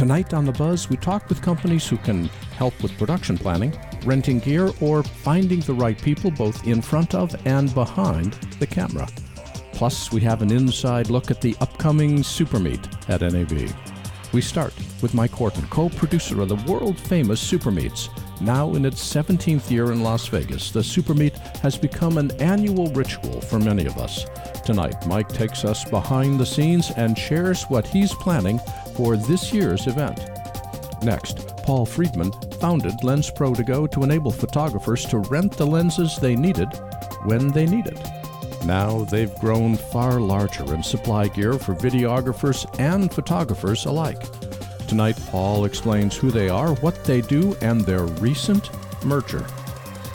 Tonight on The Buzz, we talk with companies who can help with production planning, renting gear, or finding the right people both in front of and behind the camera. Plus, we have an inside look at the upcoming SuperMeet at NAB. We start with Mike Horton, co-producer of the world-famous SuperMeets. Now in its 17th year in Las Vegas, the SuperMeet has become an annual ritual for many of us. Tonight, Mike takes us behind the scenes and shares what he's planning for this year's event. Next, Paul Friedman founded Lens Pro to Go to enable photographers to rent the lenses they needed when they need it. Now they've grown far larger in supply gear for videographers and photographers alike. Tonight, Paul explains who they are, what they do, and their recent merger.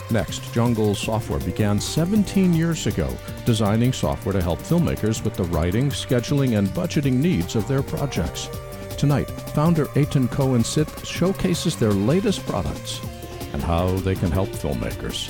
Next, Jungle Software began 17 years ago, designing software to help filmmakers with the writing, scheduling, and budgeting needs of their projects. Tonight, founder Aaton Cohen-Sitt showcases their latest products and how they can help filmmakers.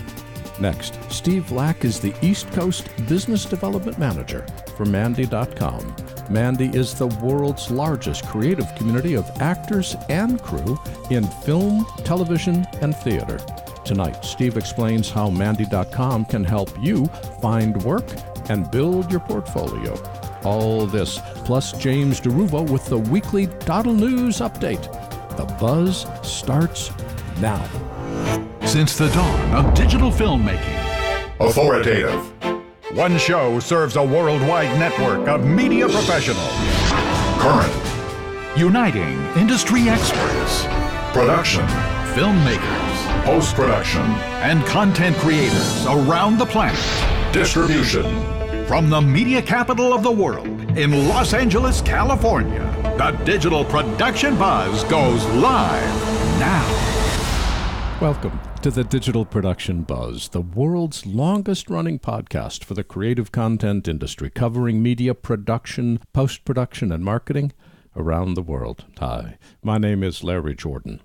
Next, Steve Lack is the East Coast Business Development Manager for Mandy.com. Mandy is the world's largest creative community of actors and crew in film, television, and theater. Tonight, Steve explains how Mandy.com can help you find work and build your portfolio. All this, plus James DeRuvo with the weekly DoddleNEWS update. The Buzz starts now. Since the dawn of digital filmmaking, authoritative. One show serves a worldwide network of media professionals. Current. Uniting industry experts, Production. filmmakers, Post-production. and content creators around the planet. Distribution. From the media capital of the world in Los Angeles, California, the Digital Production Buzz goes live now. Welcome to the Digital Production Buzz, the world's longest-running podcast for the creative content industry, covering media production, post-production, and marketing around the world. Hi, my name is Larry Jordan.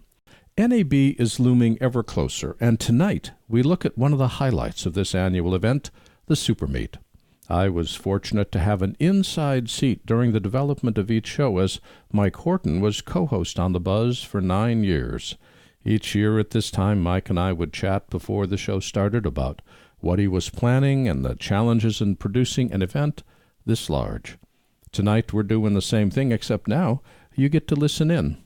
NAB is looming ever closer, and tonight we look at one of the highlights of this annual event, the SuperMeet. I was fortunate to have an inside seat during the development of each show, as Mike Horton was co-host on The Buzz for 9 years. Each year at this time, Mike and I would chat before the show started about what he was planning and the challenges in producing an event this large. Tonight we're doing the same thing, except now you get to listen in.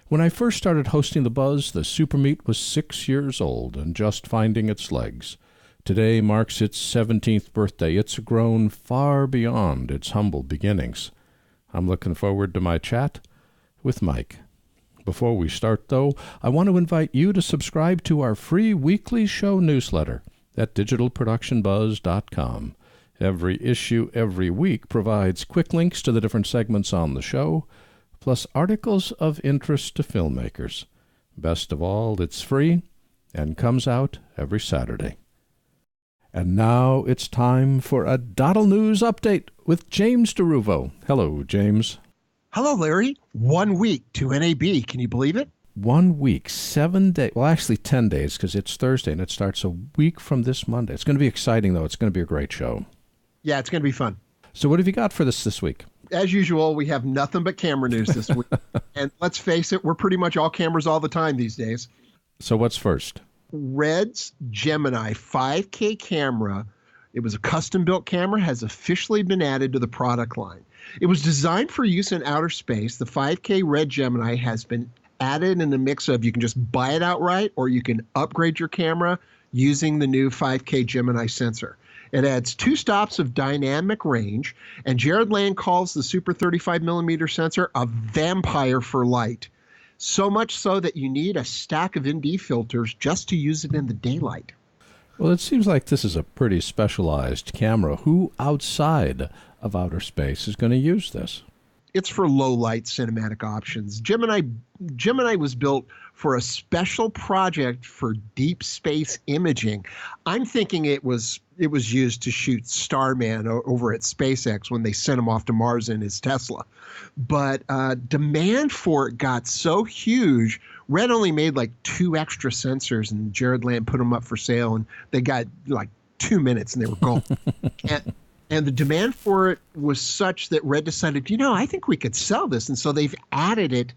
When I first started hosting The Buzz, the SuperMeet was 6 years old and just finding its legs. Today marks its 17th birthday. It's grown far beyond its humble beginnings. I'm looking forward to my chat with Mike. Before we start, though, I want to invite you to subscribe to our free weekly show newsletter at digitalproductionbuzz.com. Every issue every week provides quick links to the different segments on the show, plus articles of interest to filmmakers. Best of all, it's free and comes out every Saturday. And now it's time for a DoddleNEWS update with James DeRuvo. Hello, James. Hello, Larry. 1 week to NAB. Can you believe it? 1 week, 7 days. Well, actually 10 days because it's Thursday and it starts a week from this Monday. It's going to be exciting, though. It's going to be a great show. Yeah, it's going to be fun. So what have you got for this week? As usual, we have nothing but camera news this week. And let's face it, we're pretty much all cameras all the time these days. So what's first? Red's Gemini 5K camera. It was a custom-built camera, has officially been added to the product line. It was designed for use in outer space. The 5K Red Gemini has been added in the mix of you can just buy it outright or you can upgrade your camera using the new 5K Gemini sensor. It adds 2 stops of dynamic range, and Jared Land calls the Super 35mm sensor a vampire for light. So much so that you need a stack of ND filters just to use it in the daylight. Well, it seems like this is a pretty specialized camera. Who outside of outer space is going to use this? It's for low light cinematic options. Gemini was built for a special project for deep space imaging. I'm thinking it was used to shoot Starman over at SpaceX when they sent him off to Mars in his Tesla. But demand for it got so huge, Red only made like 2 extra sensors, and Jared Land put them up for sale, and they got like 2 minutes and they were gone. And the demand for it was such that Red decided, I think we could sell this. And so they've added it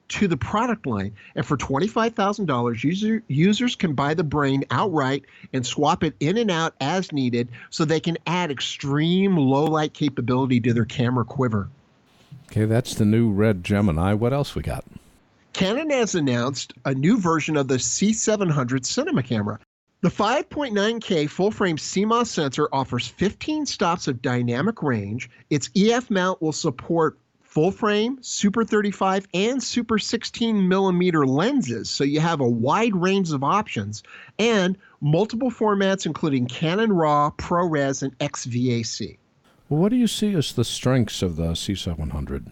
to the product line. And for $25,000, users can buy the brain outright and swap it in and out as needed so they can add extreme low light capability to their camera quiver. Okay, that's the new Red Gemini. What else we got? Canon has announced a new version of the C700 cinema camera. The 5.9K full-frame CMOS sensor offers 15 stops of dynamic range. Its EF mount will support full-frame, Super 35, and Super 16 millimeter lenses, so you have a wide range of options, and multiple formats including Canon RAW, ProRes, and XVAC. Well, what do you see as the strengths of the C700?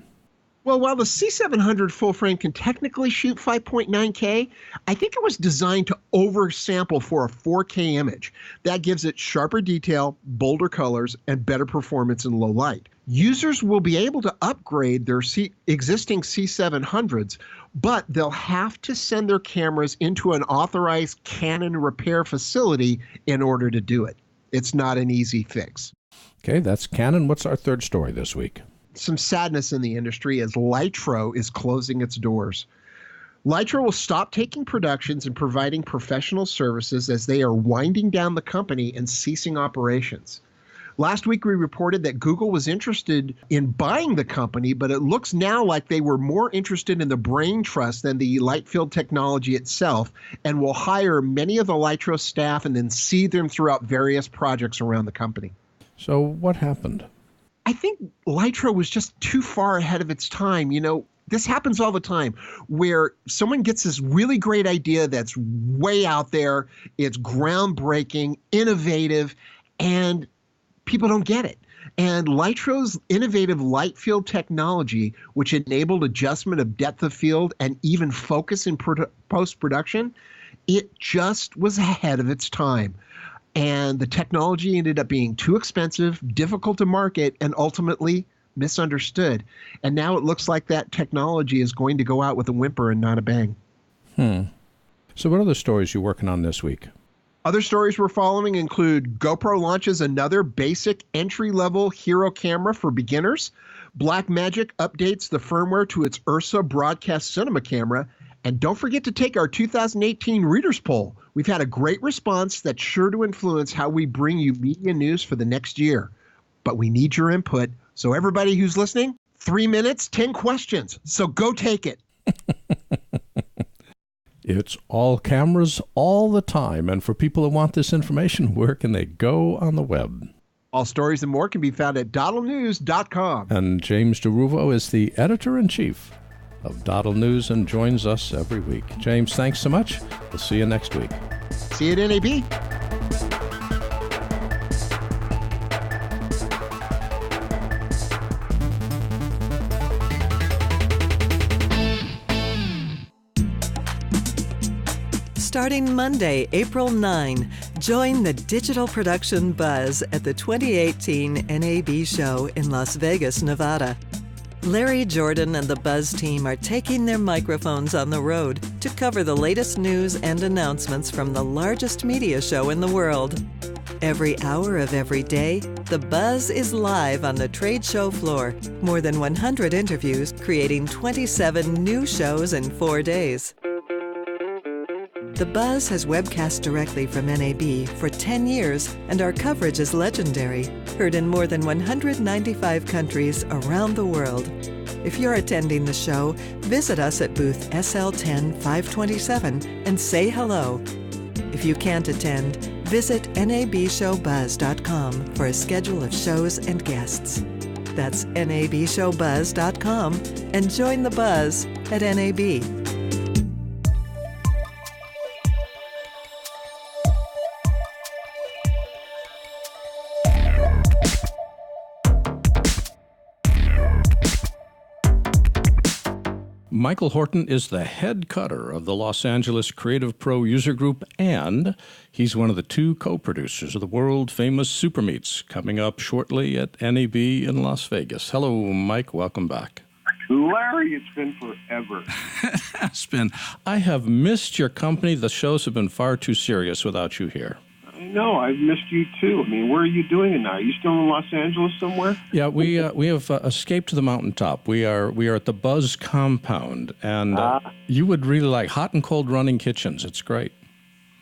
Well, while the C700 full frame can technically shoot 5.9K, I think it was designed to oversample for a 4K image. That gives it sharper detail, bolder colors, and better performance in low light. Users will be able to upgrade their existing C700s, but they'll have to send their cameras into an authorized Canon repair facility in order to do it. It's not an easy fix. Okay, that's Canon. What's our third story this week? Some sadness in the industry as Lytro is closing its doors. Lytro will stop taking productions and providing professional services as they are winding down the company and ceasing operations. Last week, we reported that Google was interested in buying the company, but it looks now like they were more interested in the brain trust than the light field technology itself, and will hire many of the Lytro staff and then seed them throughout various projects around the company. So what happened? I think Lytro was just too far ahead of its time. You know, this happens all the time where someone gets this really great idea that's way out there, it's groundbreaking, innovative, and people don't get it. And Lytro's innovative light field technology, which enabled adjustment of depth of field and even focus in post-production, it just was ahead of its time. And the technology ended up being too expensive, difficult to market, and ultimately misunderstood. And now it looks like that technology is going to go out with a whimper and not a bang. So what other stories are you working on this week? Other stories we're following include GoPro launches another basic entry-level hero camera for beginners. Blackmagic updates the firmware to its Ursa broadcast cinema camera. And don't forget to take our 2018 Readers Poll. We've had a great response that's sure to influence how we bring you media news for the next year. But we need your input. So everybody who's listening, 3 minutes, 10 questions. So go take it. It's all cameras all the time. And for people who want this information, where can they go on the web? All stories and more can be found at DoddleNEWS.com. And James DeRuvo is the editor-in-chief of DoddleNEWS and joins us every week. James, thanks so much. We'll see you next week. See you at NAB. Starting Monday, April 9, join the digital production buzz at the 2018 NAB show in Las Vegas, Nevada. Larry Jordan and the Buzz team are taking their microphones on the road to cover the latest news and announcements from the largest media show in the world. Every hour of every day, the Buzz is live on the trade show floor. More than 100 interviews, creating 27 new shows in 4 days. The Buzz has webcast directly from NAB for 10 years, and our coverage is legendary, heard in more than 195 countries around the world. If you're attending the show, visit us at booth SL10 527 and say hello. If you can't attend, visit nabshowbuzz.com for a schedule of shows and guests. That's nabshowbuzz.com and join the Buzz at NAB. Michael Horton is the head cutter of the Los Angeles Creative Pro User Group, and he's one of the 2 co-producers of the world-famous SuperMeets coming up shortly at NAB in Las Vegas. Hello, Mike. Welcome back. Larry, it's been forever. It has been. I have missed your company. The shows have been far too serious without you here. I know. I've missed you, too. I mean, where are you doing it now? Are you still in Los Angeles somewhere? Yeah, we have escaped to the mountaintop. We are at the Buzz compound, and you would really like hot and cold running kitchens. It's great.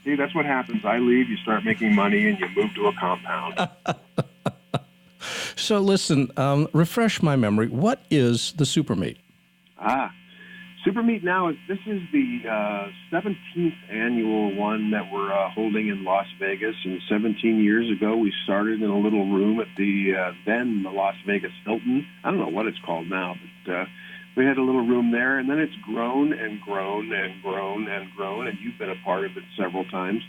See, that's what happens. I leave, you start making money, and you move to a compound. So listen, refresh my memory. What is the SuperMeet? SuperMeet now, this is the 17th annual one that we're holding in Las Vegas. And 17 years ago, we started in a little room at the then the Las Vegas Hilton. I don't know what it's called now, but we had a little room there. And then it's grown and grown and grown and grown, and you've been a part of it several times.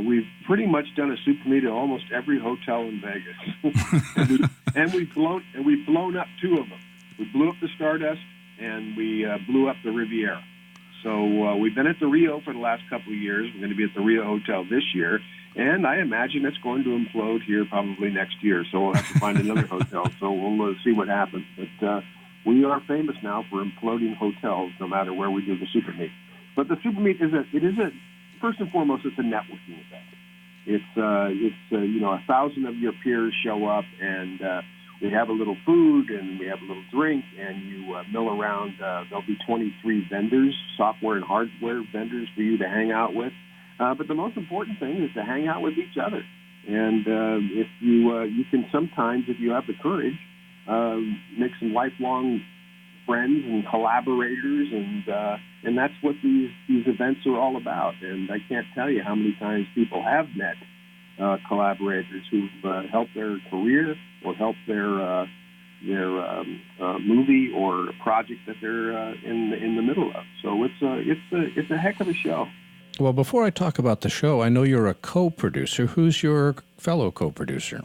We've pretty much done a SuperMeet at almost every hotel in Vegas. and we've blown up two of them. We blew up the Stardust, and we blew up the Riviera. So we've been at the Rio for the last couple of years. We're going to be at the Rio Hotel this year, and I imagine it's going to implode here probably next year. So we'll have to find another hotel. So we'll see what happens. But we are famous now for imploding hotels, no matter where we do the SuperMeet. But the SuperMeet is first and foremost, it's a networking event. It's 1,000 of your peers show up, and we have a little food, and we have a little drink, and you mill around. There'll be 23 vendors, software and hardware vendors for you to hang out with. But the most important thing is to hang out with each other. And if you can sometimes, if you have the courage, make some lifelong friends and collaborators, and that's what these events are all about. And I can't tell you how many times people have met collaborators who've helped their career or helped their movie or project that they're in the middle of. So it's a heck of a show. Well, before I talk about the show, I know you're a co-producer. Who's your fellow co-producer?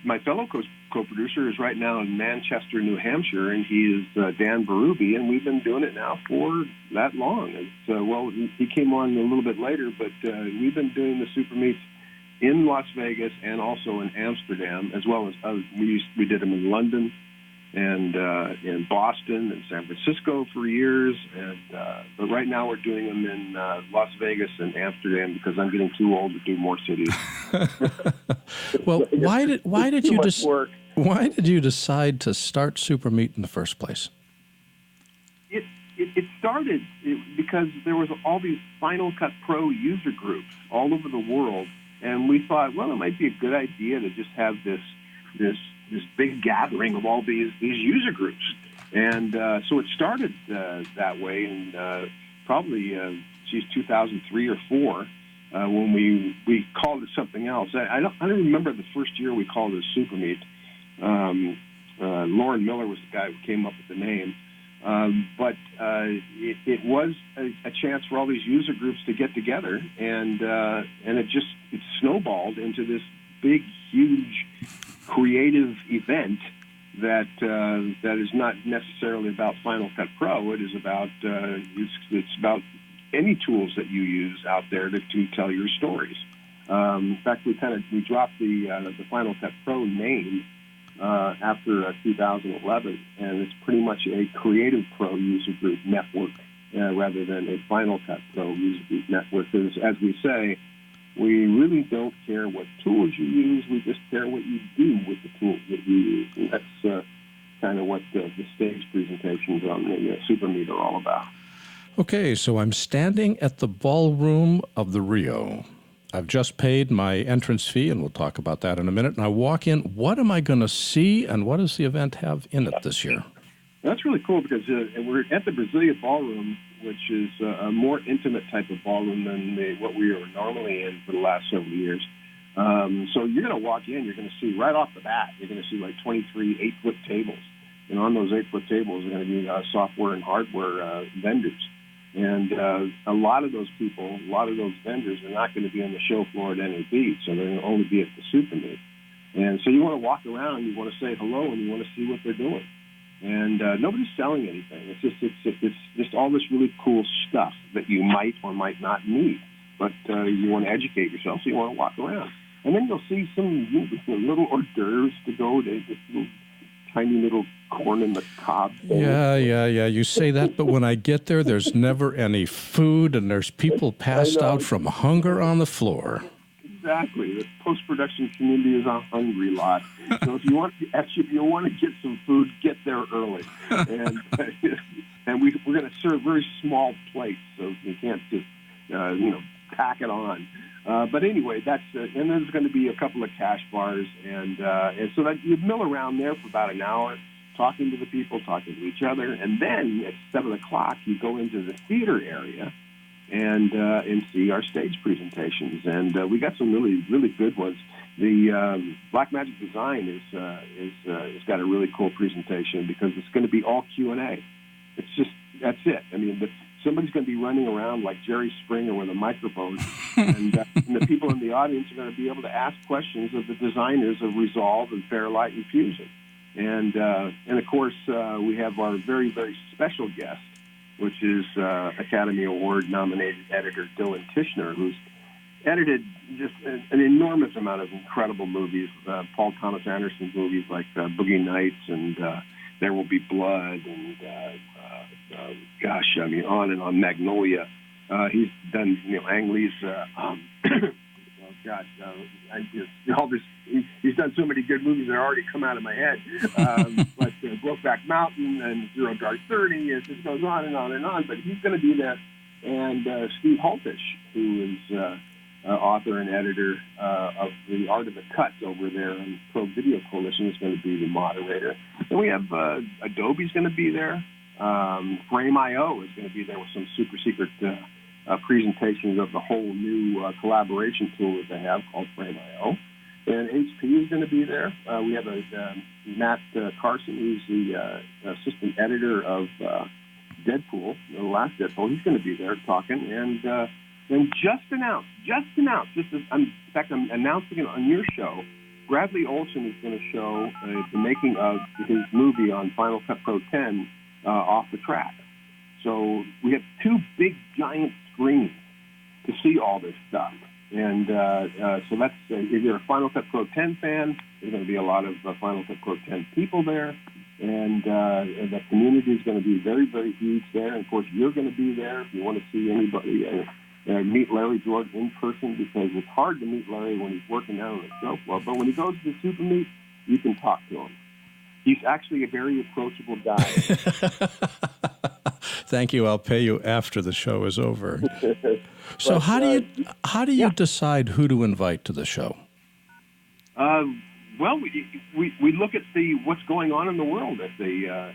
My fellow co-producer is right now in Manchester, New Hampshire, and he is Dan Berube, and we've been doing it now for that long. He came on a little bit later, but we've been doing the SuperMeets in Las Vegas and also in Amsterdam, as well as we did them in London and in Boston and San Francisco for years. But right now we're doing them in Las Vegas and Amsterdam because I'm getting too old to do more cities. Well, why did you decide to start SuperMeet in the first place? It started because there was all these Final Cut Pro user groups all over the world, and we thought, well, it might be a good idea to just have this big gathering of all these user groups. And so it started that way in probably 2003 or 4 when we called it something else. I don't remember the first year we called it SuperMeet. Lauren Miller was the guy who came up with the name. But it was a chance for all these user groups to get together, and it snowballed into this big, huge, creative event that is not necessarily about Final Cut Pro. It is about it's about any tools that you use out there to tell your stories. In fact, we dropped the Final Cut Pro name after 2011, and it's pretty much a Creative Pro user group network rather than a Final Cut Pro user group network. Because, as we say, we really don't care what tools you use. We just care what you do with the tools that you use. And that's kind of what the stage presentations on the SuperMeet are all about. Okay, so I'm standing at the ballroom of the Rio. I've just paid my entrance fee, and we'll talk about that in a minute. And I walk in. What am I going to see, and what does the event have in it this year? That's really cool because we're at the Brasilia Ballroom, which is a more intimate type of ballroom than what we are normally in for the last several years. So you're going to walk in, you're going to see right off the bat, you're going to see like 23 8-foot tables. And on those 8-foot tables are going to be software and hardware vendors. And a lot of those people, a lot of those vendors are not going to be on the show floor at NAB, so they're going to only be at the SuperMeet. And so you want to walk around, you want to say hello, and you want to see what they're doing. And nobody's selling anything. It's just all this really cool stuff that you might or might not need. But you want to educate yourself, so you want to walk around. And then you'll see some little hors d'oeuvres to go to this little tiny little corn in the cob thing. Yeah. You say that, but when I get there, there's never any food, and there's people passed out from hunger on the floor. Exactly. The post-production community is a hungry lot. So if you want to get some food, get there early. And we're going to serve very small plates, so you can't just pack it on. But anyway, and there's going to be a couple of cash bars, and so that you mill around there for about an hour, talking to the people, talking to each other, and then at 7:00 you go into the theater area and see our stage presentations, and we got some really, really good ones. The Black Magic Design is got a really cool presentation because it's going to be all Q&A. That's it. I mean, somebody's going to be running around like Jerry Springer with a microphone, and the people in the audience are going to be able to ask questions of the designers of Resolve and Fairlight and Fusion, and of course we have our very, very special guest, which is Academy Award nominated editor Dylan Tishner, who's edited just an enormous amount of incredible movies, Paul Thomas Anderson movies like Boogie Nights and There Will Be Blood, and on and on, Magnolia. He's done Ang Lee's he's done so many good movies that already come out of my head. But Brokeback Mountain and Zero Dark 30, it just goes on and on and on. But he's going to be there. And Steve Hultish, who is author and editor of The Art of the Cut over there on Pro Video Coalition, is going to be the moderator. And we have Adobe's going to be there. Frame.io is going to be there with some super secret presentations of the whole new collaboration tool that they have called Frame.io. And HP is going to be there. We have Matt Carson, who's the assistant editor of Deadpool, the last Deadpool. He's going to be there talking. And just announced, in fact, I'm announcing it on your show, Bradley Olson is going to show the making of his movie on Final Cut Pro 10 off the track. So we have two big, giant screens to see all this stuff. And so that's, if you're a Final Cut Pro 10 fan, there's going to be a lot of Final Cut Pro 10 people there. And the community is going to be very, very huge there. And, of course, you're going to be there if you want to see anybody. Meet Larry Jordan in person, because it's hard to meet Larry when he's working down on the show floor. But when he goes to the SuperMeet, you can talk to him. He's actually a very approachable guy. Thank you. I'll pay you after the show is over. So how do you decide who to invite to the show? Well, we look at what's going on in the world at the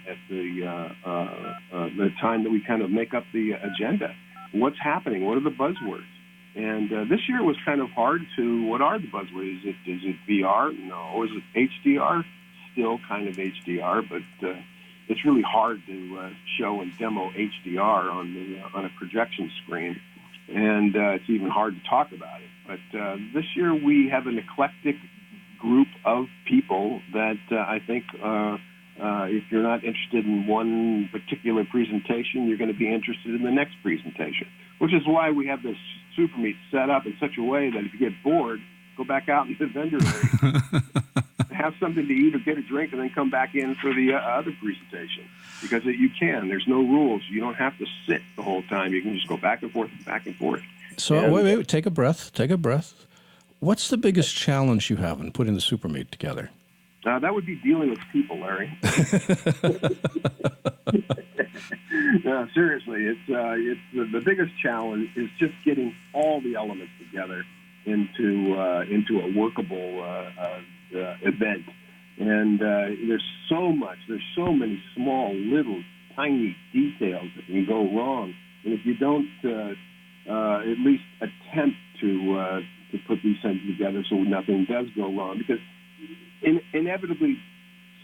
time that we kind of make up the agenda. What's happening? What are the buzzwords? And this year was kind of hard to. What are the buzzwords? Is it VR? No. Is it HDR? Still kind of HDR, but it's really hard to show and demo HDR on a projection screen, and it's even hard to talk about it. But this year we have an eclectic group of people that I think if you're not interested in one particular presentation, you're going to be interested in the next presentation, which is why we have this SuperMeet set up in such a way that if you get bored, go back out in the vendor area, have something to eat or get a drink, and then come back in for the other presentation. Because you can. There's no rules. You don't have to sit the whole time. You can just go back and forth and back and forth. So wait. Take a breath. What's the biggest challenge you have in putting the SuperMeet together? That would be dealing with people, Larry. No, seriously, it's the biggest challenge is just getting all the elements together into a workable event. And there's so many small, little, tiny details that can go wrong. And if you don't at least attempt to put these things together so nothing does go wrong, because inevitably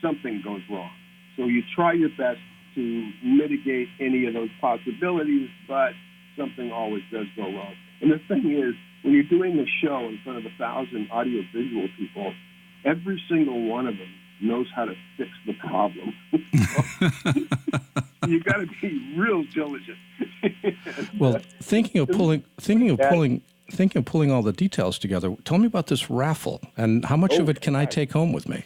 something goes wrong. So you try your best to mitigate any of those possibilities, but something always does go wrong. And the thing is, when you're doing a show in front of 1,000 audiovisual people, every single one of them knows how to fix the problem. You've got to be real diligent. Well, thinking of pulling all the details together, tell me about this raffle, and how much of it can I take home with me?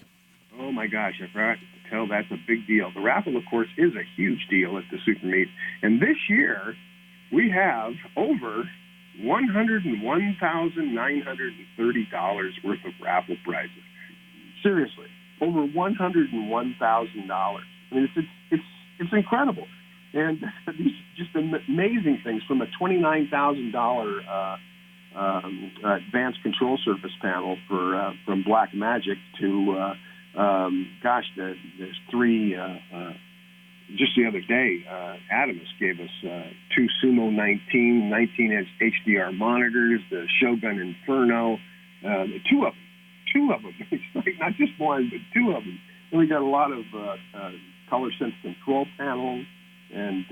Oh, my gosh, I forgot to tell that's a big deal. The raffle, of course, is a huge deal at the SuperMeet. And this year, we have over $101,930 worth of raffle prizes. Seriously, over $101,000. I mean, it's incredible. And these just amazing things, from a $29,000 advanced control surface panel from Blackmagic to there's three. Just the other day, Aaton gave us two Sumo 19-inch HDR monitors, the Shogun Inferno, two of them. It's like not just one, but two of them. And we got a lot of color sense control panels, and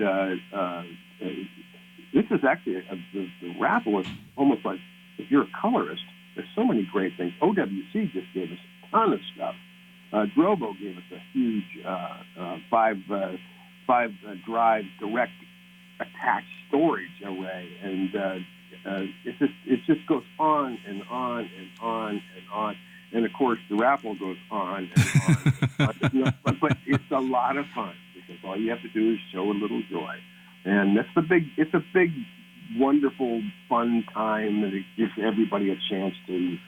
this is actually the raffle is almost like, if you're a colorist, there's so many great things. OWC just gave us a ton of stuff. DeRuvo gave us a huge five drive direct attached storage array, and it just goes on and on and on and on. And of course, the raffle goes on and on. But it's a lot of fun, because all you have to do is show a little joy, and it's a big, wonderful, fun time that it gives everybody a chance to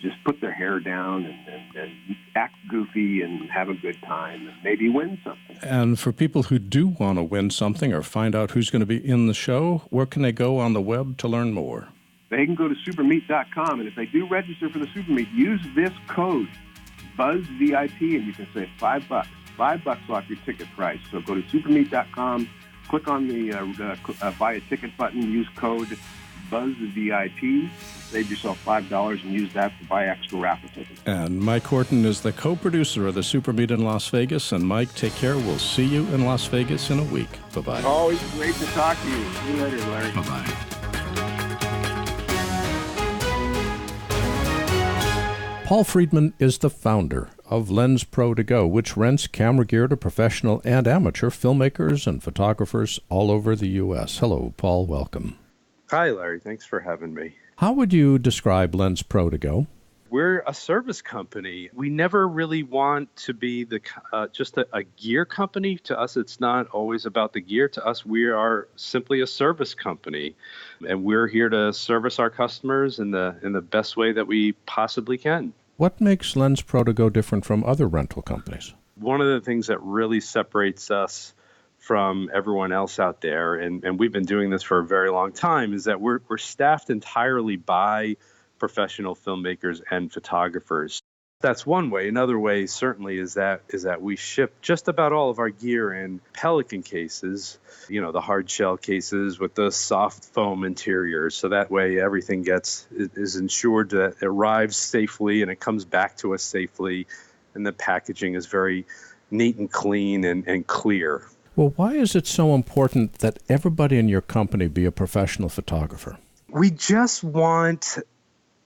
just put their hair down and act goofy and have a good time and maybe win something. And for people who do want to win something or find out who's going to be in the show, where can they go on the web to learn more? They can go to SuperMeet.com, and if they do register for the SuperMeet, use this code, BuzzVIP, and you can save $5. $5 off your ticket price. So go to SuperMeet.com, click on the buy a ticket button, use code BuzzVIP, save yourself $5 and use that to buy extra raffle tickets. And Mike Horton is the co-producer of the SuperMeet in Las Vegas. And Mike, take care. We'll see you in Las Vegas in a week. Bye-bye. Always great to talk to you. See you later, Larry. Bye-bye. Paul Friedman is the founder of Lens Pro To Go, which rents camera gear to professional and amateur filmmakers and photographers all over the U.S. Hello, Paul. Welcome. Hi, Larry. Thanks for having me. How would you describe Lens Pro To Go? We're a service company. We never really want to be just a gear company. To us, it's not always about the gear. To us, we are simply a service company, and we're here to service our customers in the best way that we possibly can. What makes Lens Pro To Go different from other rental companies? One of the things that really separates us from everyone else out there, and we've been doing this for a very long time, is that we're staffed entirely by professional filmmakers and photographers. That's one way. Another way certainly is that we ship just about all of our gear in Pelican cases, the hard shell cases with the soft foam interiors. So that way everything is ensured that it arrives safely and it comes back to us safely, and the packaging is very neat and clean and clear. Well, why is it so important that everybody in your company be a professional photographer? We just want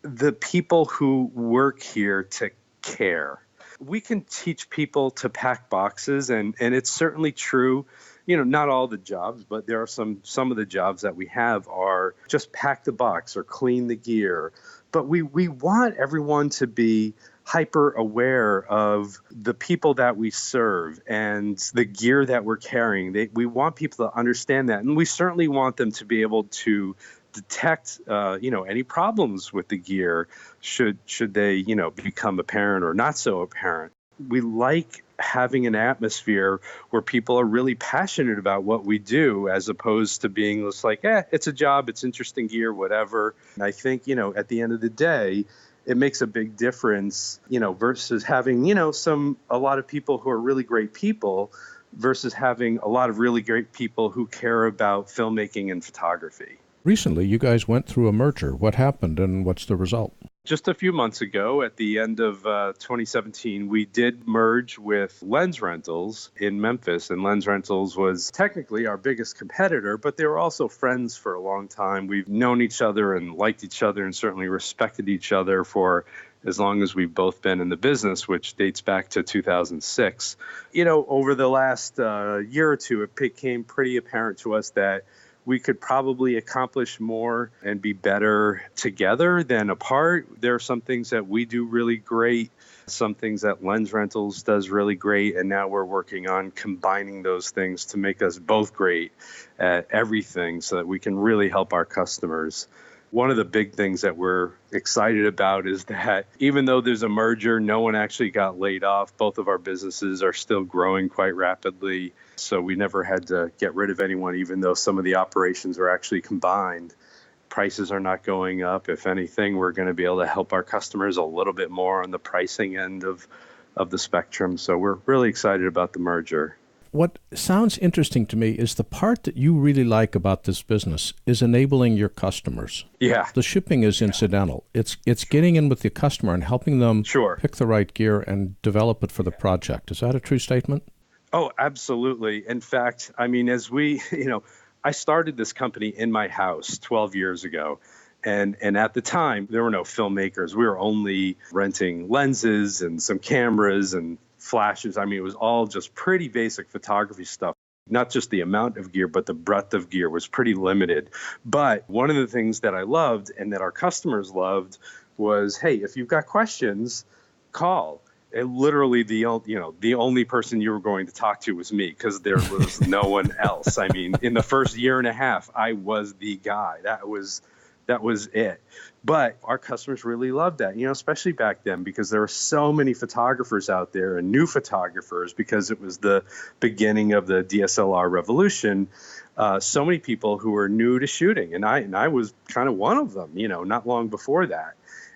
the people who work here to care. We can teach people to pack boxes, and it's certainly true. Not all the jobs, but there are some of the jobs that we have are just pack the box or clean the gear. But we want everyone to be hyper aware of the people that we serve and the gear that we're carrying. We want people to understand that, and we certainly want them to be able to detect any problems with the gear should they become apparent or not so apparent. We like having an atmosphere where people are really passionate about what we do, as opposed to being just like, it's a job, it's interesting gear, whatever. And I think at the end of the day, it makes a big difference, versus having a lot of people who are really great people versus having a lot of really great people who care about filmmaking and photography. Recently, you guys went through a merger. What happened and what's the result? Just a few months ago, at the end of 2017, we did merge with Lens Rentals in Memphis. And Lens Rentals was technically our biggest competitor, but they were also friends for a long time. We've known each other and liked each other and certainly respected each other for as long as we've both been in the business, which dates back to 2006. Over the last year or two, it became pretty apparent to us that we could probably accomplish more and be better together than apart. There are some things that we do really great, some things that Lens Rentals does really great, and now we're working on combining those things to make us both great at everything so that we can really help our customers. One of the big things that we're excited about is that even though there's a merger, no one actually got laid off. Both of our businesses are still growing quite rapidly. So we never had to get rid of anyone, even though some of the operations are actually combined. Prices are not going up. If anything, we're going to be able to help our customers a little bit more on the pricing end of the spectrum. So we're really excited about the merger. What sounds interesting to me is the part that you really like about this business is enabling your customers. Yeah. The shipping is incidental. It's getting in with the customer and helping them pick the right gear and develop it for the project. Is that a true statement? Oh, absolutely. In fact, I mean, as we, I started this company in my house 12 years ago. And at the time, there were no filmmakers. We were only renting lenses and some cameras and flashes. I mean, it was all just pretty basic photography stuff. Not just the amount of gear, but the breadth of gear was pretty limited. But one of the things that I loved and that our customers loved was, hey, if you've got questions, call. And literally the only person you were going to talk to was me because there was no one else. I mean, in the first year and a half, I was the guy. That was it. But our customers really loved that, especially back then, because there were so many photographers out there and new photographers because it was the beginning of the DSLR revolution. So many people who were new to shooting. And I was kind of one of them, not long before that.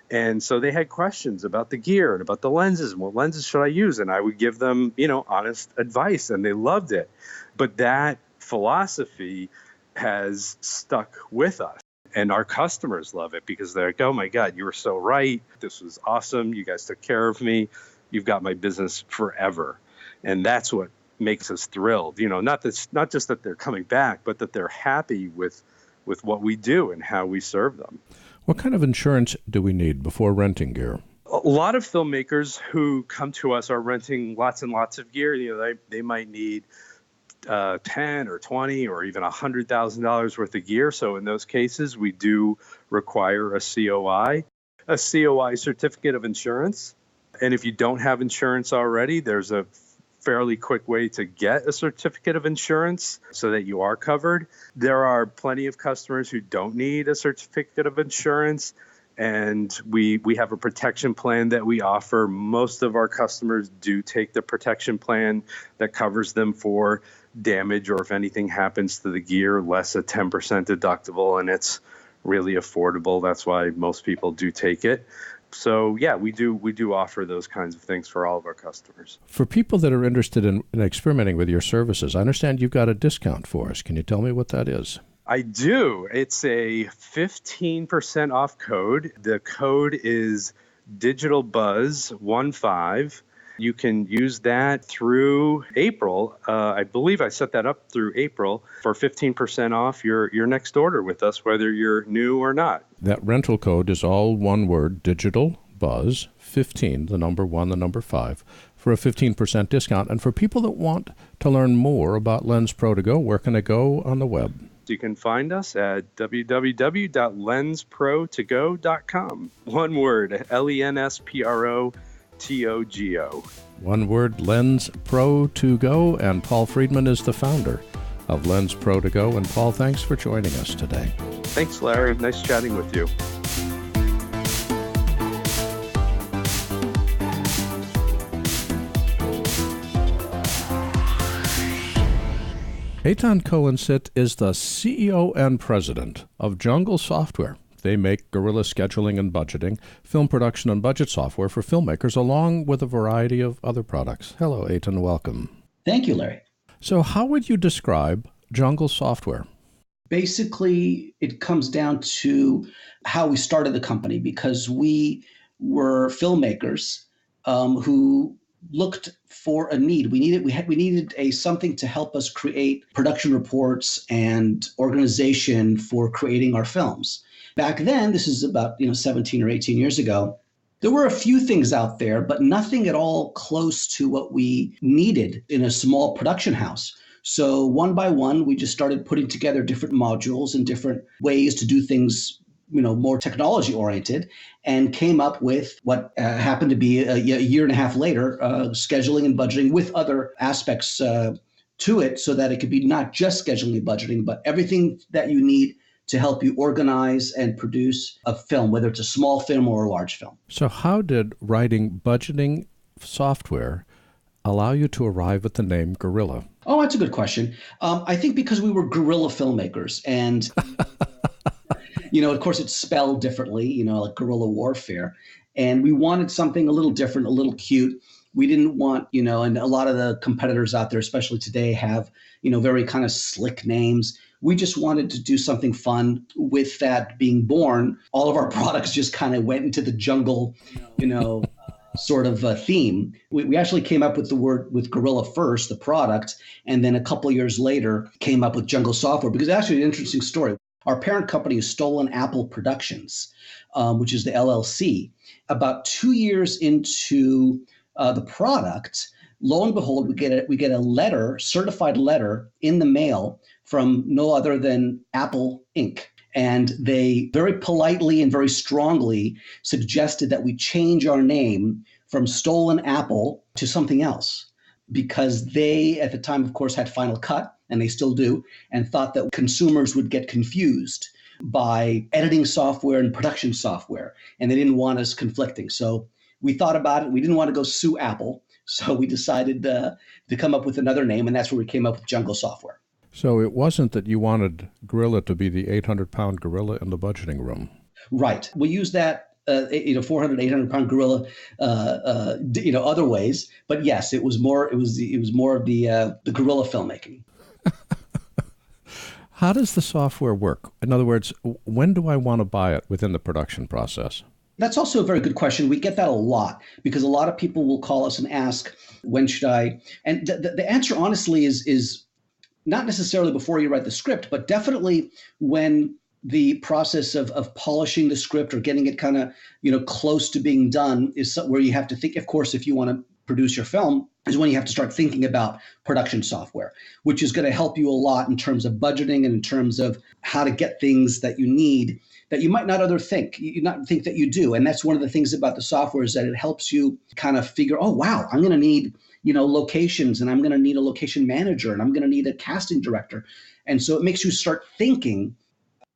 And so they had questions about the gear and about the lenses and what lenses should I use? And I would give them, honest advice, and they loved it. But that philosophy has stuck with us. And our customers love it because they're like, oh, my God, you were so right. This was awesome. You guys took care of me. You've got my business forever. And that's what makes us thrilled. Not just that they're coming back, but that they're happy with what we do and how we serve them. What kind of insurance do we need before renting gear? A lot of filmmakers who come to us are renting lots and lots of gear. They might need $10 or $20 or even $100,000 worth of gear. So in those cases, we do require a COI certificate of insurance. And if you don't have insurance already, there's a fairly quick way to get a certificate of insurance so that you are covered. There are plenty of customers who don't need a certificate of insurance. And we have a protection plan that we offer. Most of our customers do take the protection plan that covers them for damage or if anything happens to the gear, less a 10% deductible, and it's really affordable. That's why most people do take it. So yeah, we do offer those kinds of things for all of our customers. For people that are interested in experimenting with your services, I understand you've got a discount for us. Can you tell me what that is? I do. It's a 15% off code. The code is DigitalBuzz15. You can use that through April. I believe I set that up through April for 15% off your next order with us, whether you're new or not. That rental code is all one word, DigitalBuzz15, the number 1, the number 5, for a 15% discount. And for people that want to learn more about Lens Pro To Go, where can they go on the web? You can find us at www.lensprotogo.com. One word, LENSPROTOGO. One word, Lens Pro To Go, and Paul Friedman is the founder of Lens Pro To Go. And Paul, thanks for joining us today. Thanks, Larry. Nice chatting with you. Aaton Cohen-Sitt is the CEO and president of Jungle Software. They make guerrilla scheduling and budgeting, film production and budget software for filmmakers, along with a variety of other products. Hello, Aaton. Welcome. Thank you, Larry. So how would you describe Jungle Software? Basically, it comes down to how we started the company, because we were filmmakers who looked for a need. We needed something to help us create production reports and organization for creating our films. Back then, this is about 17 or 18 years ago, there were a few things out there, but nothing at all close to what we needed in a small production house. So one by one, we just started putting together different modules and different ways to do things, more technology oriented, and came up with what happened to be a year and a half later, scheduling and budgeting with other aspects to it, so that it could be not just scheduling and budgeting, but everything that you need to help you organize and produce a film, whether it's a small film or a large film. So how did writing budgeting software allow you to arrive at the name Gorilla? Oh, that's a good question. I think because we were guerrilla filmmakers, and of course it's spelled differently, like guerrilla warfare. And we wanted something a little different, a little cute. We didn't want, and a lot of the competitors out there, especially today, have, very kind of slick names. We just wanted to do something fun. With that being born, all of our products just kind of went into the jungle, sort of a theme. We actually came up with the word with Gorilla first, the product, and then a couple of years later came up with Jungle Software, because actually an interesting story. Our parent company is Stolen Apple Productions, which is the LLC. About 2 years into the product, lo and behold, we get a letter, certified letter in the mail from no other than Apple Inc. And they very politely and very strongly suggested that we change our name from Stolen Apple to something else, because they, at the time, of course, had Final Cut, and they still do, and thought that consumers would get confused by editing software and production software, and they didn't want us conflicting. So we thought about it. We didn't want to go sue Apple, so we decided to come up with another name, and that's where we came up with Jungle Software. So it wasn't that you wanted Gorilla to be the 800-pound gorilla in the budgeting room. Right. We use that, 400, 800-pound gorilla, other ways. But yes, it was more of the guerrilla filmmaking. How does the software work? In other words, when do I want to buy it within the production process? That's also a very good question. We get that a lot, because a lot of people will call us and ask, when should I? And the answer, honestly, is not necessarily before you write the script, but definitely when the process of polishing the script or getting it kind of, close to being done is where you have to think, of course, if you want to produce your film, is when you have to start thinking about production software, which is going to help you a lot in terms of budgeting and in terms of how to get things that you need that you might not think that you do. And that's one of the things about the software, is that it helps you kind of figure, oh, wow, I'm going to need locations, and I'm going to need a location manager, and I'm going to need a casting director. And so it makes you start thinking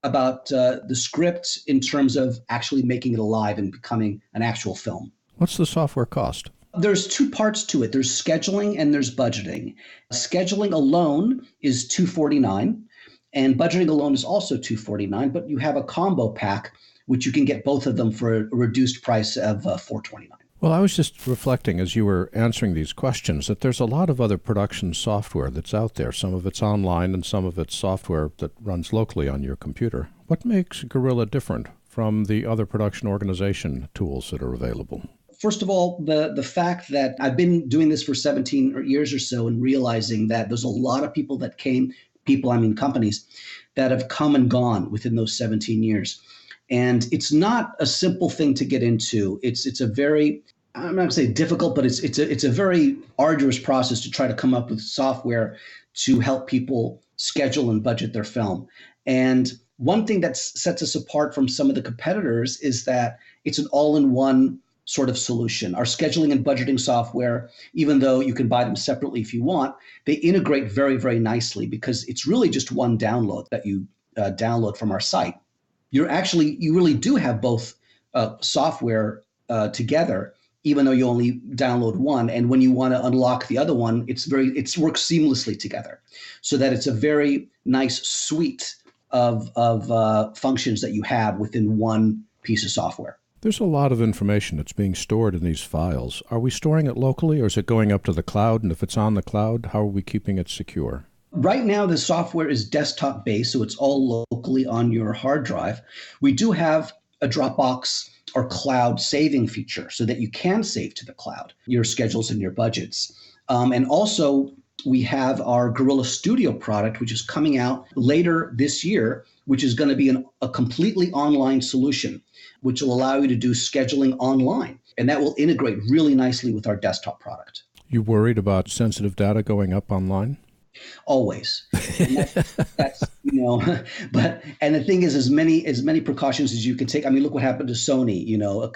about the script in terms of actually making it alive and becoming an actual film. What's the software cost? There's two parts to it. There's scheduling and there's budgeting. Scheduling alone is $249, and budgeting alone is also $249, but you have a combo pack, which you can get both of them for a reduced price of $429. Well, I was just reflecting as you were answering these questions that there's a lot of other production software that's out there. Some of it's online and some of it's software that runs locally on your computer. What makes Gorilla different from the other production organization tools that are available? First of all, the fact that I've been doing this for 17 years or so, and realizing that there's a lot of companies that have come and gone within those 17 years. And it's not a simple thing to get into. It's a very, I'm not going to say difficult, but it's a very arduous process to try to come up with software to help people schedule and budget their film. And one thing that sets us apart from some of the competitors is that it's an all-in-one sort of solution. Our scheduling and budgeting software, even though you can buy them separately if you want, they integrate very, very nicely, because it's really just one download that you download from our site. You really do have both software together, even though you only download one. And when you want to unlock the other one, it works seamlessly together, so that it's a very nice suite of functions that you have within one piece of software. There's a lot of information that's being stored in these files. Are we storing it locally, or is it going up to the cloud? And if it's on the cloud, how are we keeping it secure? Right now, the software is desktop-based, so it's all locally on your hard drive. We do have a Dropbox or cloud saving feature, so that you can save to the cloud your schedules and your budgets. And also, we have our Gorilla Studio product, which is coming out later this year, which is going to be a completely online solution, which will allow you to do scheduling online. And that will integrate really nicely with our desktop product. You worried about sensitive data going up online? Always. And that's and the thing is, as many precautions as you can take. I mean, look what happened to Sony,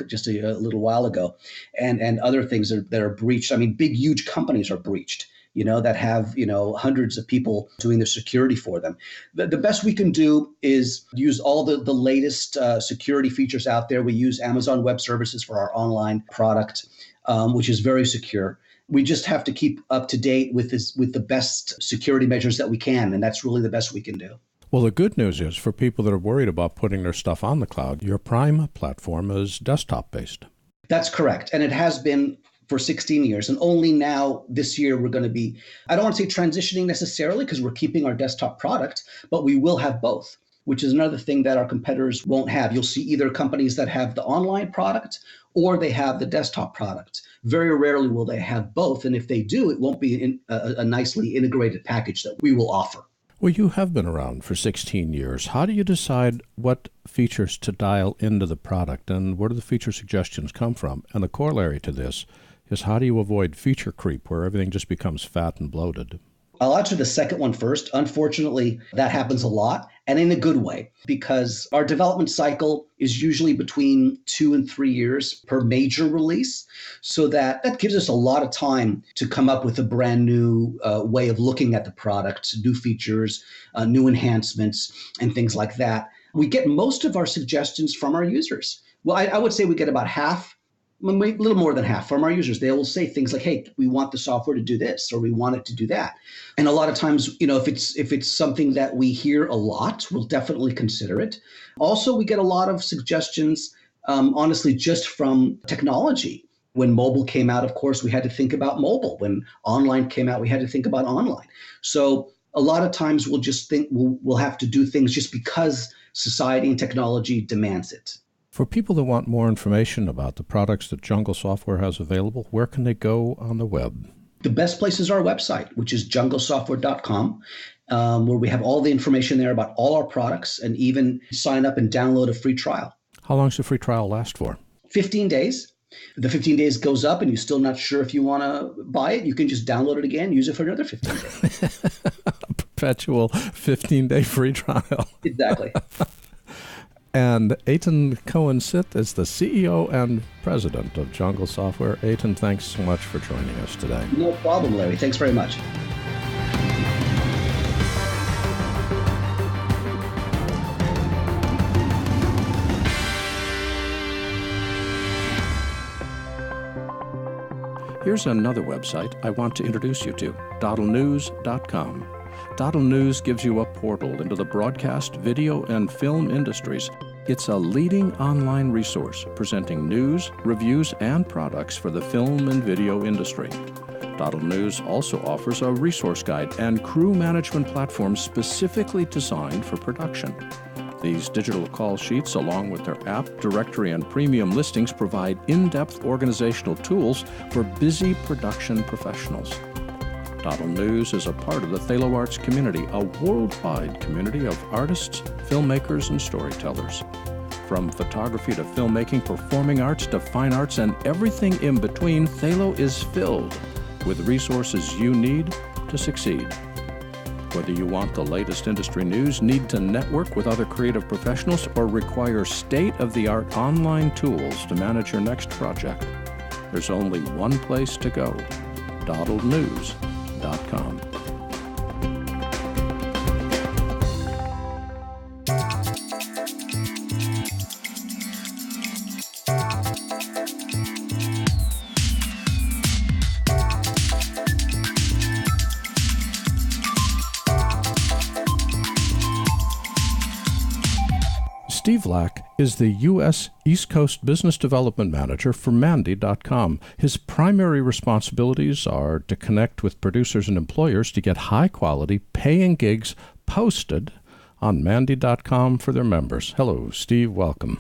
just a little while ago, and other things that are breached. I mean, big, huge companies are breached, that have, hundreds of people doing their security for them. The best we can do is use all the latest security features out there. We use Amazon Web Services for our online product, which is very secure. We just have to keep up to date with the best security measures that we can, and that's really the best we can do. Well, the good news is for people that are worried about putting their stuff on the cloud, your Prime platform is desktop-based. That's correct, and it has been for 16 years. And only now this year we're going to be, I don't want to say transitioning necessarily because we're keeping our desktop product, but we will have both, which is another thing that our competitors won't have. You'll see either companies that have the online product or they have the desktop product. Very rarely will they have both. And if they do, it won't be a nicely integrated package that we will offer. Well, you have been around for 16 years. How do you decide what features to dial into the product, and where do the feature suggestions come from? And the corollary to this is, how do you avoid feature creep where everything just becomes fat and bloated? I'll answer the second one first. Unfortunately, that happens a lot, and in a good way, because our development cycle is usually between 2 and 3 years per major release. So that gives us a lot of time to come up with a brand new way of looking at the product, new features, new enhancements, and things like that. We get most of our suggestions from our users. Well, I would say we get about half, a little more than half from our users. They will say things like, hey, we want the software to do this, or we want it to do that. And a lot of times, if it's something that we hear a lot, we'll definitely consider it. Also, we get a lot of suggestions, honestly, just from technology. When mobile came out, of course, we had to think about mobile. When online came out, we had to think about online. So a lot of times we'll just think we'll have to do things just because society and technology demands it. For people that want more information about the products that Jungle Software has available, where can they go on the web? The best place is our website, which is junglesoftware.com, where we have all the information there about all our products, and even sign up and download a free trial. How long does the free trial last for? 15 days. If the 15 days goes up and you're still not sure if you want to buy it, you can just download it again, use it for another 15 days. Perpetual 15-day free trial. Exactly. And Aaton Cohen-Sitt is the CEO and president of Jungle Software. Aaton, thanks so much for joining us today. No problem, Larry. Thanks very much. Here's another website I want to introduce you to, DoddleNEWS.com. DoddleNEWS gives you a portal into the broadcast, video, and film industries. It's a leading online resource presenting news, reviews, and products for the film and video industry. DoddleNEWS also offers a resource guide and crew management platform specifically designed for production. These digital call sheets, along with their app, directory, and premium listings, provide in-depth organizational tools for busy production professionals. DoddleNEWS is a part of the Thalo Arts community, a worldwide community of artists, filmmakers, and storytellers. From photography to filmmaking, performing arts to fine arts, and everything in between, Thalo is filled with resources you need to succeed. Whether you want the latest industry news, need to network with other creative professionals, or require state-of-the-art online tools to manage your next project, there's only one place to go, DoddleNEWS.com. Steve Lack is the U.S. East Coast Business Development Manager for Mandy.com. His primary responsibilities are to connect with producers and employers to get high-quality, paying gigs posted on Mandy.com for their members. Hello, Steve. Welcome.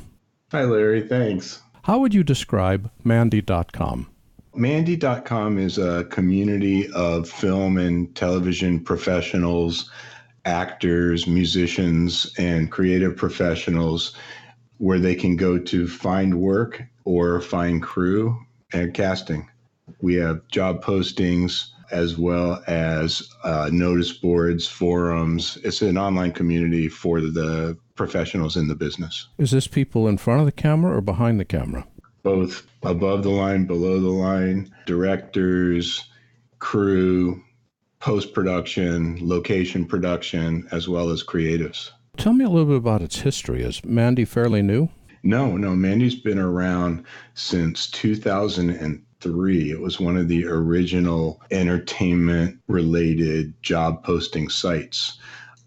Hi, Larry. Thanks. How would you describe Mandy.com? Mandy.com is a community of film and television professionals, actors, musicians, and creative professionals where they can go to find work or find crew and casting. We have job postings as well as notice boards, forums. It's an online community for the professionals in the business. Is this people in front of the camera or behind the camera? Both above the line, below the line, directors, crew, post-production, location production, as well as creatives. Tell me a little bit about its history. Is Mandy fairly new? No, Mandy's been around since 2003. It was one of the original entertainment-related job posting sites.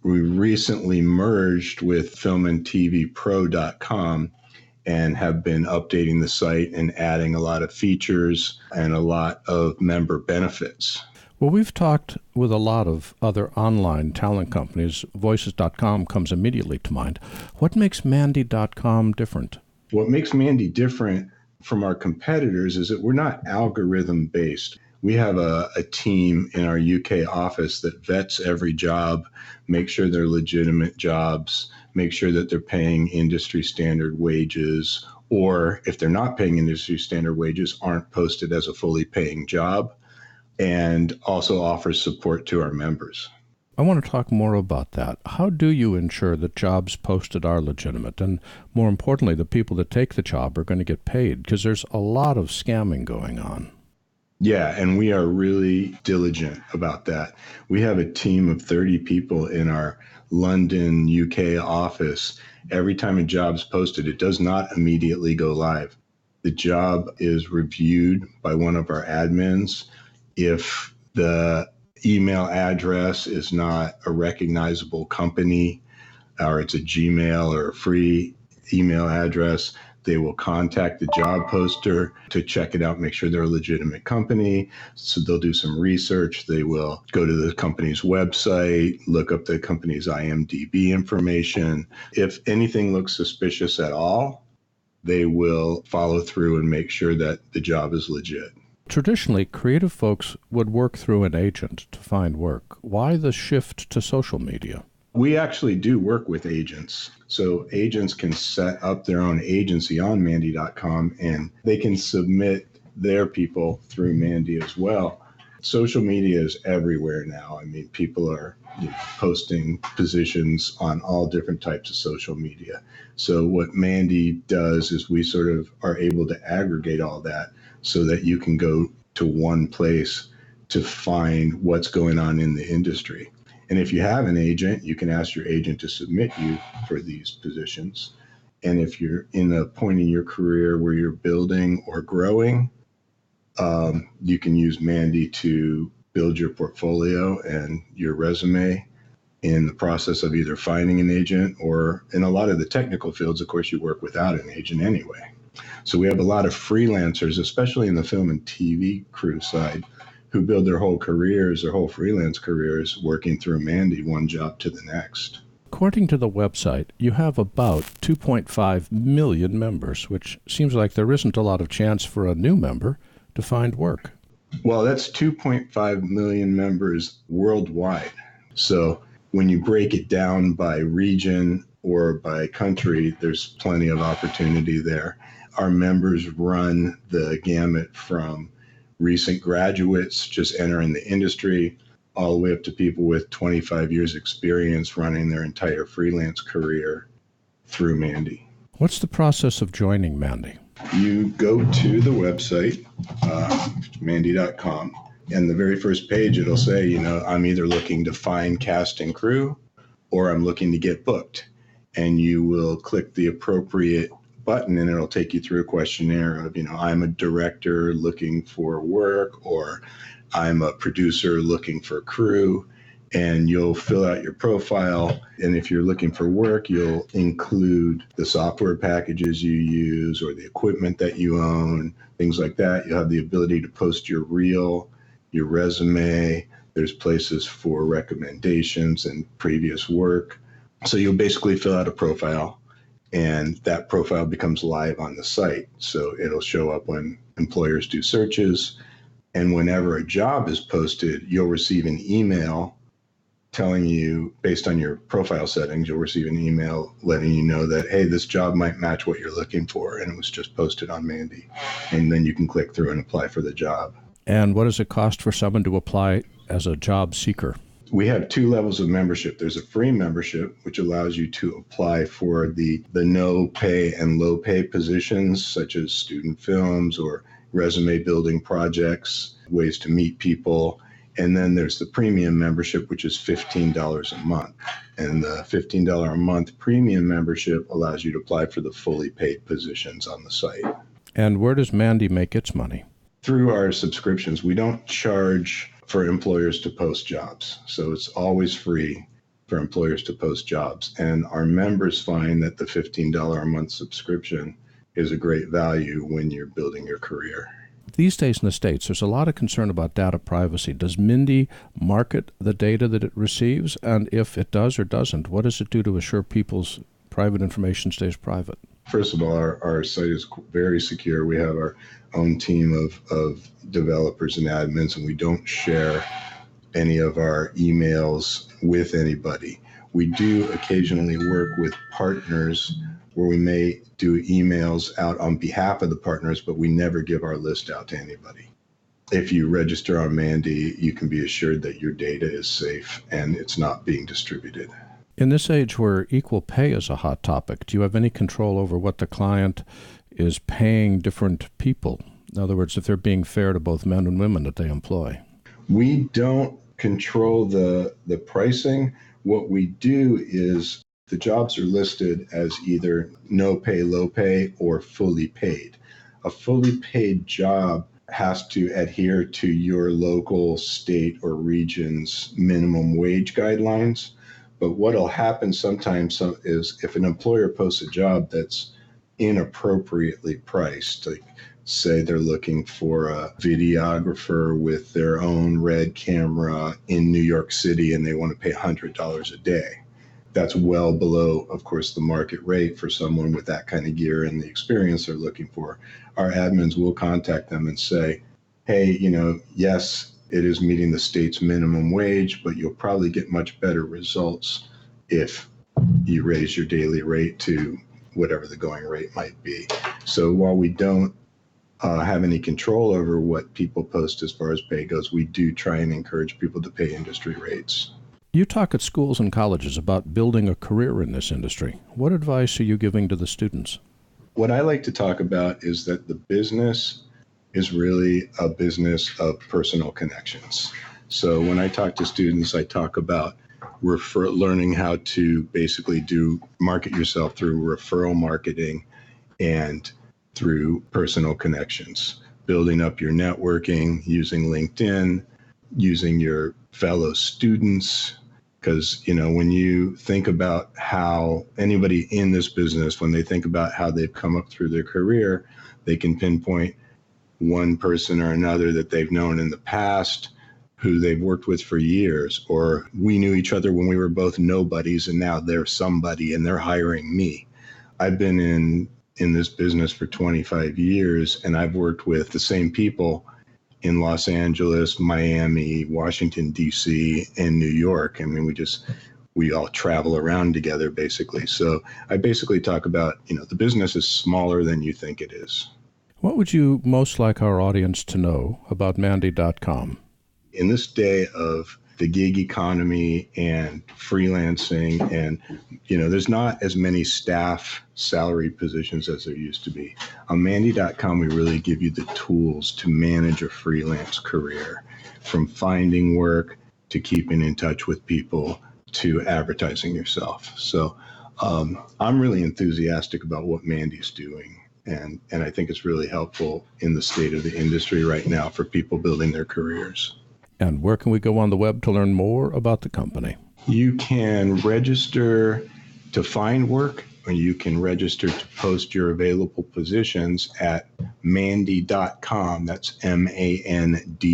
We recently merged with filmandtvpro.com and have been updating the site and adding a lot of features and a lot of member benefits. Well, we've talked with a lot of other online talent companies. Voices.com comes immediately to mind. What makes Mandy.com different? What makes Mandy different from our competitors is that we're not algorithm-based. We have a team in our UK office that vets every job, make sure they're legitimate jobs, make sure that they're paying industry standard wages, or if they're not paying industry standard wages, aren't posted as a fully paying job, and also offers support to our members. I want to talk more about that. How do you ensure that jobs posted are legitimate? And more importantly, the people that take the job are going to get paid, because there's a lot of scamming going on. Yeah, and we are really diligent about that. We have a team of 30 people in our London, UK office. Every time a job's posted, it does not immediately go live. The job is reviewed by one of our admins. If the email address is not a recognizable company, or it's a Gmail or a free email address, they will contact the job poster to check it out, make sure they're a legitimate company. So they'll do some research. They will go to the company's website, look up the company's IMDb information. If anything looks suspicious at all, they will follow through and make sure that the job is legit. Traditionally, creative folks would work through an agent to find work. Why the shift to social media? We actually do work with agents. So agents can set up their own agency on Mandy.com, and they can submit their people through Mandy as well. Social media is everywhere now. I mean, people are posting positions on all different types of social media. So what Mandy does is we sort of are able to aggregate all that so that you can go to one place to find what's going on in the industry. And if you have an agent, you can ask your agent to submit you for these positions. And if you're in a point in your career where you're building or growing, you can use Mandy to build your portfolio and your resume in the process of either finding an agent, or in a lot of the technical fields, of course, you work without an agent anyway. So we have a lot of freelancers, especially in the film and TV crew side, who build their whole careers, their whole freelance careers, working through Mandy, one job to the next. According to the website, you have about 2.5 million members, which seems like there isn't a lot of chance for a new member to find work. Well, that's 2.5 million members worldwide. So when you break it down by region or by country, there's plenty of opportunity there. Our members run the gamut from recent graduates just entering the industry, all the way up to people with 25 years experience running their entire freelance career through Mandy. What's the process of joining Mandy? You go to the website, Mandy.com, and the very first page, it'll say, I'm either looking to find cast and crew, or I'm looking to get booked. And you will click the appropriate button and it'll take you through a questionnaire of, I'm a director looking for work, or I'm a producer looking for crew, and you'll fill out your profile. And if you're looking for work, you'll include the software packages you use or the equipment that you own, things like that. You'll have the ability to post your reel, your resume. There's places for recommendations and previous work. So you'll basically fill out a profile, and that profile becomes live on the site. So it'll show up when employers do searches. And whenever a job is posted, you'll receive an email telling you, based on your profile settings, you'll receive an email letting you know that, hey, this job might match what you're looking for, and it was just posted on Mandy. And then you can click through and apply for the job. And what does it cost for someone to apply as a job seeker? We have two levels of membership. There's a free membership, which allows you to apply for the no pay and low pay positions, such as student films or resume building projects, ways to meet people. And then there's the premium membership, which is $15 a month. And the $15 a month premium membership allows you to apply for the fully paid positions on the site. And where does Mandy make its money? Through our subscriptions. We don't charge for employers to post jobs. So it's always free for employers to post jobs. And our members find that the $15 a month subscription is a great value when you're building your career. These days in the States, there's a lot of concern about data privacy. Does Mandy market the data that it receives? And if it does or doesn't, what does it do to assure people's private information stays private? First of all, our site is very secure. We have our own team of developers and admins, and we don't share any of our emails with anybody. We do occasionally work with partners where we may do emails out on behalf of the partners, but we never give our list out to anybody. If you register on Mandy, you can be assured that your data is safe and it's not being distributed. In this age where equal pay is a hot topic, do you have any control over what the client is paying different people? In other words, if they're being fair to both men and women that they employ? We don't control the pricing. What we do is the jobs are listed as either no pay, low pay, or fully paid. A fully paid job has to adhere to your local, state, or region's minimum wage guidelines. But what'll happen sometimes is if an employer posts a job that's inappropriately priced, like say they're looking for a videographer with their own Red camera in New York City and they want to pay $100 a day. That's well below, of course, the market rate for someone with that kind of gear and the experience they're looking for. Our admins will contact them and say, hey, yes, it is meeting the state's minimum wage, but you'll probably get much better results if you raise your daily rate to whatever the going rate might be. So while we don't have any control over what people post as far as pay goes, we do try and encourage people to pay industry rates. You talk at schools and colleges about building a career in this industry. What advice are you giving to the students? What I like to talk about is that the business is really a business of personal connections. So when I talk to students, I talk about learning how to basically market yourself through referral marketing and through personal connections, building up your networking, using LinkedIn, using your fellow students. Because, when you think about how anybody in this business, when they think about how they've come up through their career, they can pinpoint one person or another that they've known in the past who they've worked with for years, or we knew each other when we were both nobodies and now they're somebody and they're hiring me. I've been in this business for 25 years and I've worked with the same people in Los Angeles, Miami, Washington, D.C., and New York. I mean, we all travel around together basically. So I basically talk about, the business is smaller than you think it is. What would you most like our audience to know about Mandy.com? In this day of the gig economy and freelancing and, there's not as many staff salary positions as there used to be. On Mandy.com, we really give you the tools to manage a freelance career, from finding work to keeping in touch with people to advertising yourself. So I'm really enthusiastic about what Mandy's doing. And I think it's really helpful in the state of the industry right now for people building their careers. And where can we go on the web to learn more about the company? You can register to find work, or you can register to post your available positions at Mandy.com. That's Mandy.com.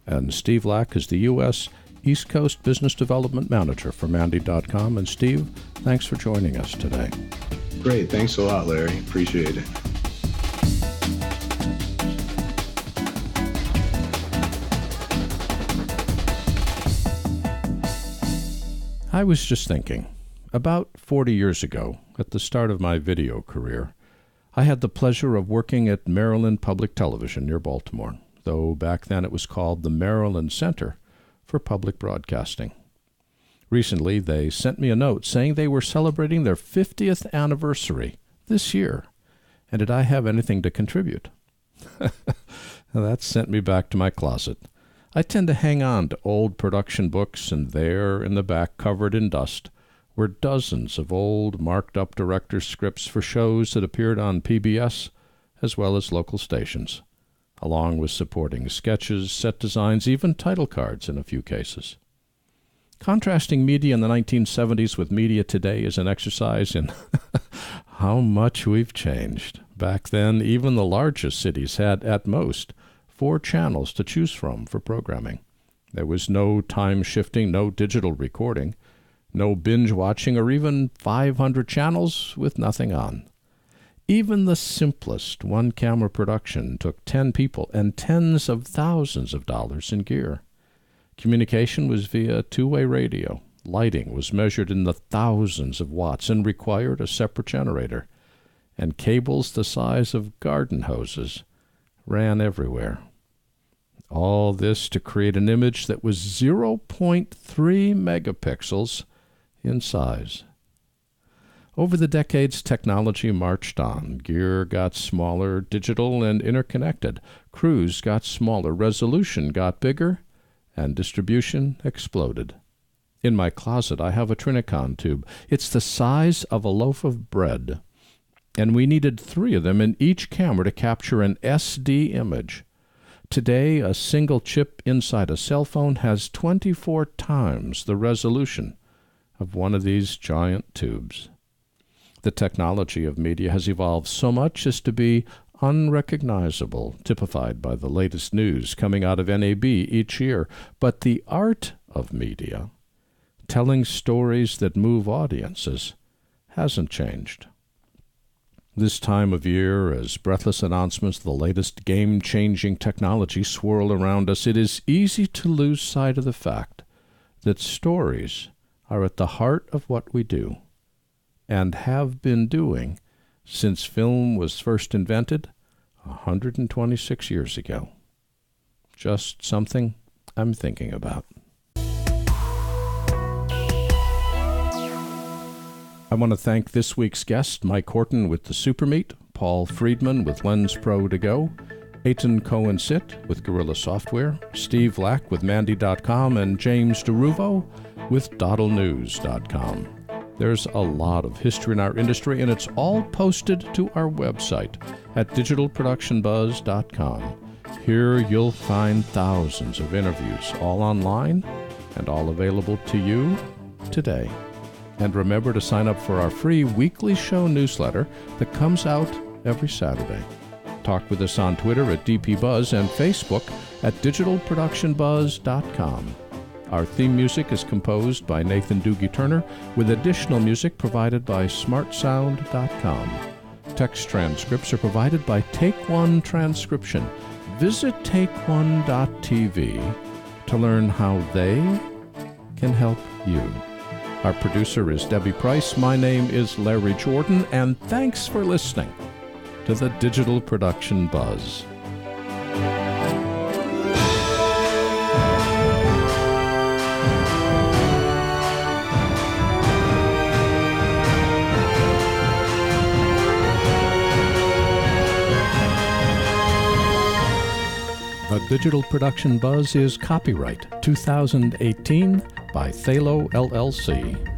And Steve Lack is the U.S. East Coast Business Development Manager for Mandy.com. And Steve, thanks for joining us today. Great. Thanks a lot, Larry. Appreciate it. I was just thinking, about 40 years ago, at the start of my video career, I had the pleasure of working at Maryland Public Television near Baltimore, though back then it was called the Maryland Center for Public Broadcasting. Recently, they sent me a note saying they were celebrating their 50th anniversary this year, and did I have anything to contribute? That sent me back to my closet. I tend to hang on to old production books, and there in the back, covered in dust, were dozens of old marked-up director's scripts for shows that appeared on PBS as well as local stations, along with supporting sketches, set designs, even title cards in a few cases. Contrasting media in the 1970s with media today is an exercise in how much we've changed. Back then, even the largest cities had, at most, 4 channels to choose from for programming. There was no time shifting, no digital recording, no binge watching, or even 500 channels with nothing on. Even the simplest one-camera production took 10 people and tens of thousands of dollars in gear. Communication was via two-way radio. Lighting was measured in the thousands of watts and required a separate generator. And cables the size of garden hoses ran everywhere. All this to create an image that was 0.3 megapixels in size. Over the decades, technology marched on. Gear got smaller, digital and interconnected. Crews got smaller, resolution got bigger, and distribution exploded. In my closet, I have a Trinicon tube. It's the size of a loaf of bread, and we needed 3 of them in each camera to capture an SD image. Today, a single chip inside a cell phone has 24 times the resolution of one of these giant tubes. The technology of media has evolved so much as to be unrecognizable, typified by the latest news coming out of NAB each year. But the art of media, telling stories that move audiences, hasn't changed. This time of year, as breathless announcements of the latest game-changing technology swirl around us, it is easy to lose sight of the fact that stories are at the heart of what we do, and have been doing since film was first invented 126 years ago. Just something I'm thinking about. I want to thank this week's guest, Mike Horton with the SuperMeet, Paul Friedman with Lens Pro To Go, Aaton Cohen-Sitt with Guerrilla Software, Steve Lack with Mandy.com, and James DeRuvo with DoddleNEWS.com. There's a lot of history in our industry, and it's all posted to our website at digitalproductionbuzz.com. Here you'll find thousands of interviews, all online and all available to you today. And remember to sign up for our free weekly show newsletter that comes out every Saturday. Talk with us on Twitter at DPBuzz and Facebook at digitalproductionbuzz.com. Our theme music is composed by Nathan Doogie Turner, with additional music provided by smartsound.com. Text transcripts are provided by Take One Transcription. Visit takeone.tv to learn how they can help you. Our producer is Debbie Price. My name is Larry Jordan, and thanks for listening to the Digital Production Buzz. The Digital Production Buzz is copyright 2018 by Thalo LLC.